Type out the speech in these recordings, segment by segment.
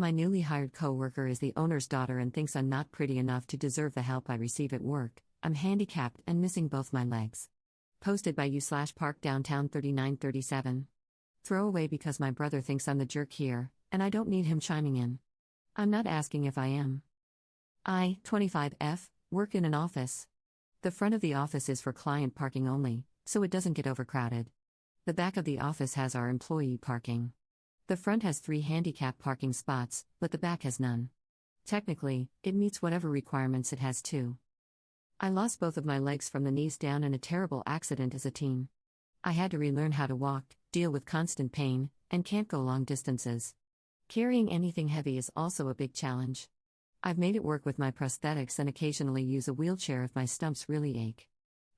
My newly hired coworker is the owner's daughter and thinks I'm not pretty enough to deserve the help I receive at work. I'm handicapped and missing both my legs. Posted by you/Park Downtown 3937. Throwaway because my brother thinks I'm the jerk here, and I don't need him chiming in. I'm not asking if I am. I, 25F, work in an office. The front of the office is for client parking only, so it doesn't get overcrowded. The back of the office has our employee parking. The front has 3 handicap parking spots, but the back has none. Technically, it meets whatever requirements it has too. I lost both of my legs from the knees down in a terrible accident as a teen. I had to relearn how to walk, deal with constant pain, and can't go long distances. Carrying anything heavy is also a big challenge. I've made it work with my prosthetics and occasionally use a wheelchair if my stumps really ache.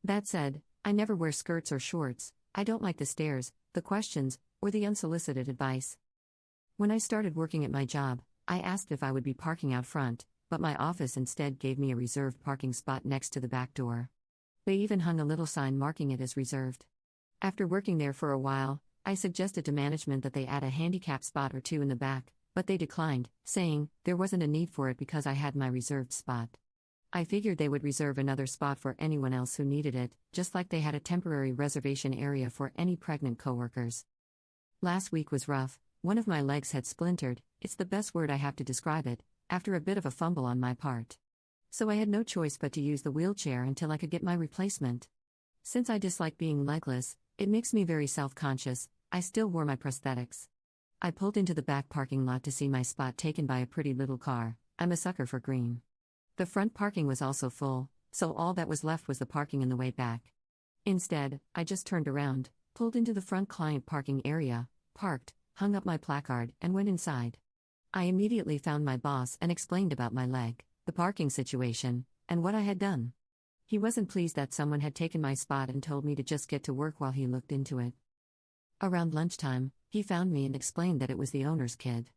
That said, I never wear skirts or shorts. I don't like the stares, the questions, or the unsolicited advice. When I started working at my job, I asked if I would be parking out front, but my office instead gave me a reserved parking spot next to the back door. They even hung a little sign marking it as reserved. After working there for a while, I suggested to management that they add a handicap spot or 2 in the back, but they declined, saying there wasn't a need for it because I had my reserved spot. I figured they would reserve another spot for anyone else who needed it, just like they had a temporary reservation area for any pregnant coworkers. Last week was rough. One of my legs had splintered, it's the best word I have to describe it, after a bit of a fumble on my part. So I had no choice but to use the wheelchair until I could get my replacement. Since I dislike being legless, it makes me very self-conscious. I still wore my prosthetics. I pulled into the back parking lot to see my spot taken by a pretty little car. I'm a sucker for green. The front parking was also full, so all that was left was the parking in the way back. Instead, I just turned around, pulled into the front client parking area, parked, hung up my placard, and went inside. I immediately found my boss and explained about my leg, the parking situation, and what I had done. He wasn't pleased that someone had taken my spot and told me to just get to work while he looked into it. Around lunchtime, he found me and explained that it was the owner's kid.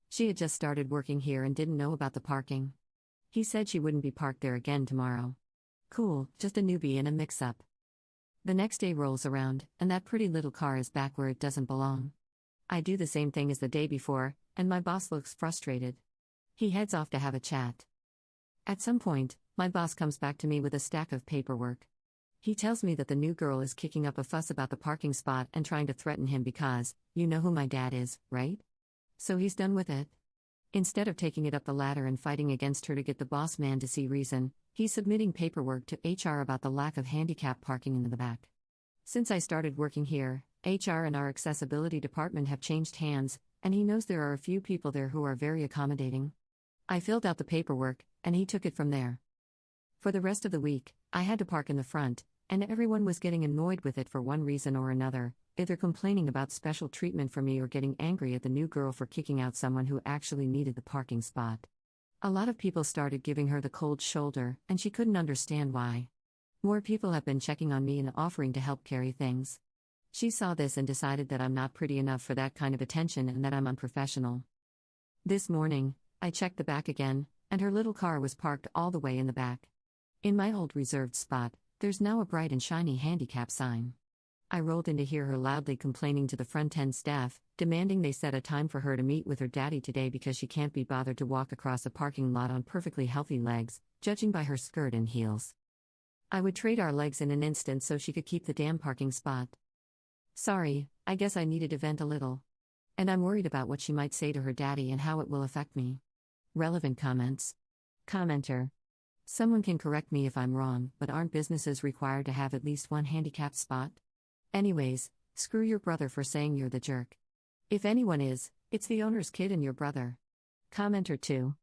She had just started working here and didn't know about the parking. He said she wouldn't be parked there again tomorrow. Cool, just a newbie in a mix-up. The next day rolls around, and that pretty little car is back where it doesn't belong. I do the same thing as the day before, and my boss looks frustrated. He heads off to have a chat. At some point, my boss comes back to me with a stack of paperwork. He tells me that the new girl is kicking up a fuss about the parking spot and trying to threaten him because, you know who my dad is, right? So he's done with it. Instead of taking it up the ladder and fighting against her to get the boss man to see reason, he's submitting paperwork to HR about the lack of handicap parking in the back. Since I started working here, HR and our accessibility department have changed hands, and he knows there are a few people there who are very accommodating. I filled out the paperwork, and he took it from there. For the rest of the week, I had to park in the front, and everyone was getting annoyed with it for one reason or another, either complaining about special treatment for me or getting angry at the new girl for kicking out someone who actually needed the parking spot. A lot of people started giving her the cold shoulder, and she couldn't understand why. More people have been checking on me and offering to help carry things. She saw this and decided that I'm not pretty enough for that kind of attention and that I'm unprofessional. This morning, I checked the back again, and her little car was parked all the way in the back. In my old reserved spot, there's now a bright and shiny handicap sign. I rolled in to hear her loudly complaining to the front-end staff, demanding they set a time for her to meet with her daddy today because she can't be bothered to walk across a parking lot on perfectly healthy legs, judging by her skirt and heels. I would trade our legs in an instant so she could keep the damn parking spot. Sorry, I guess I needed to vent a little. And I'm worried about what she might say to her daddy and how it will affect me. Relevant comments. Commenter. Someone can correct me if I'm wrong, but aren't businesses required to have at least one handicapped spot? Anyways, screw your brother for saying you're the jerk. If anyone is, it's the owner's kid and your brother. Commenter 2.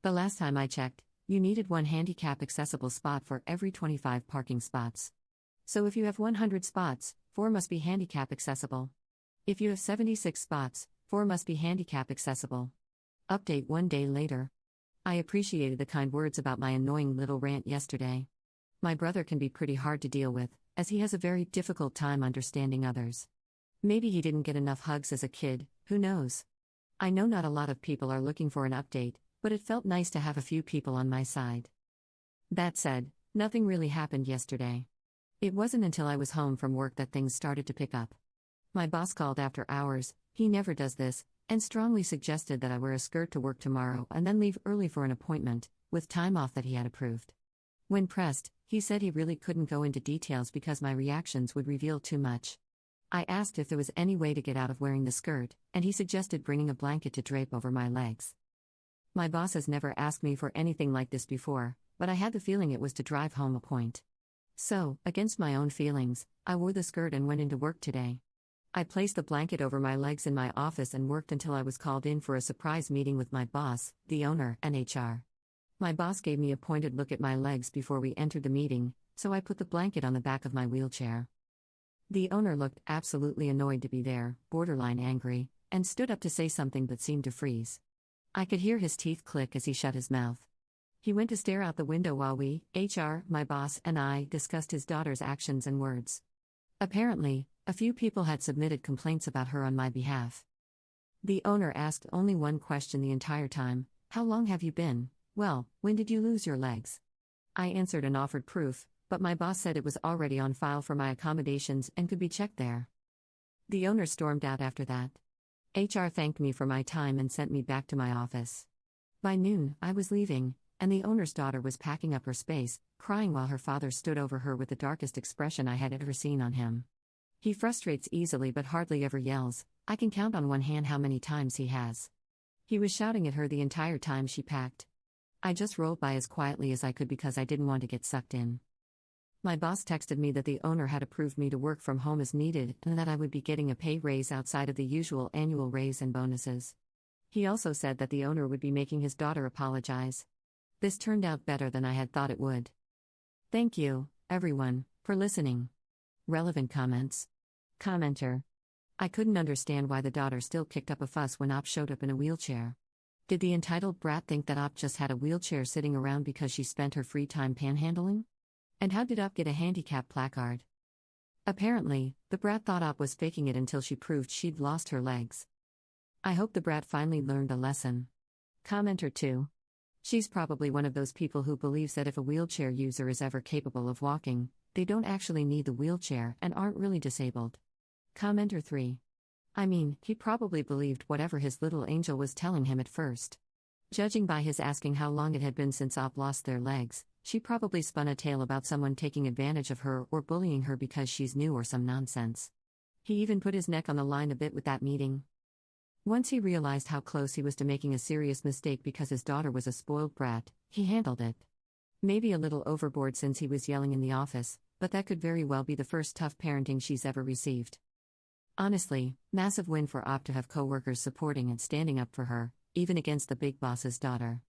The last time I checked, you needed one handicap accessible spot for every 25 parking spots. So if you have 100 spots, 4 must be handicap accessible. If you have 76 spots, 4 must be handicap accessible. Update 1 day later. I appreciated the kind words about my annoying little rant yesterday. My brother can be pretty hard to deal with, as he has a very difficult time understanding others. Maybe he didn't get enough hugs as a kid, who knows? I know not a lot of people are looking for an update, but it felt nice to have a few people on my side. That said, nothing really happened yesterday. It wasn't until I was home from work that things started to pick up. My boss called after hours. He never does this, and strongly suggested that I wear a skirt to work tomorrow and then leave early for an appointment, with time off that he had approved. When pressed, he said he really couldn't go into details because my reactions would reveal too much. I asked if there was any way to get out of wearing the skirt, and he suggested bringing a blanket to drape over my legs. My boss has never asked me for anything like this before, but I had the feeling it was to drive home a point. So, against my own feelings, I wore the skirt and went into work today. I placed the blanket over my legs in my office and worked until I was called in for a surprise meeting with my boss, the owner, and HR. My boss gave me a pointed look at my legs before we entered the meeting, so I put the blanket on the back of my wheelchair. The owner looked absolutely annoyed to be there, borderline angry, and stood up to say something but seemed to freeze. I could hear his teeth click as he shut his mouth. He went to stare out the window while we, HR, my boss, and I discussed his daughter's actions and words. Apparently, a few people had submitted complaints about her on my behalf. The owner asked only one question the entire time: "How long have you been? Well, when did you lose your legs?" I answered and offered proof, but my boss said it was already on file for my accommodations and could be checked there. The owner stormed out after that. HR thanked me for my time and sent me back to my office. By noon, I was leaving, and the owner's daughter was packing up her space, crying while her father stood over her with the darkest expression I had ever seen on him. He frustrates easily but hardly ever yells. I can count on one hand how many times he has. He was shouting at her the entire time she packed. I just rolled by as quietly as I could because I didn't want to get sucked in. My boss texted me that the owner had approved me to work from home as needed and that I would be getting a pay raise outside of the usual annual raise and bonuses. He also said that the owner would be making his daughter apologize. This turned out better than I had thought it would. Thank you, everyone, for listening. Relevant comments. Commenter. I couldn't understand why the daughter still kicked up a fuss when Op showed up in a wheelchair. Did the entitled brat think that Op just had a wheelchair sitting around because she spent her free time panhandling? And how did Op get a handicap placard? Apparently, the brat thought Op was faking it until she proved she'd lost her legs. I hope the brat finally learned a lesson. Commenter 2. She's probably one of those people who believes that if a wheelchair user is ever capable of walking, they don't actually need the wheelchair and aren't really disabled. Commenter 3. I mean, he probably believed whatever his little angel was telling him at first. Judging by his asking how long it had been since Op lost their legs, she probably spun a tale about someone taking advantage of her or bullying her because she's new or some nonsense. He even put his neck on the line a bit with that meeting. Once he realized how close he was to making a serious mistake because his daughter was a spoiled brat, he handled it. Maybe a little overboard since he was yelling in the office, but that could very well be the first tough parenting she's ever received. Honestly, massive win for Op to have coworkers supporting and standing up for her, even against the big boss's daughter.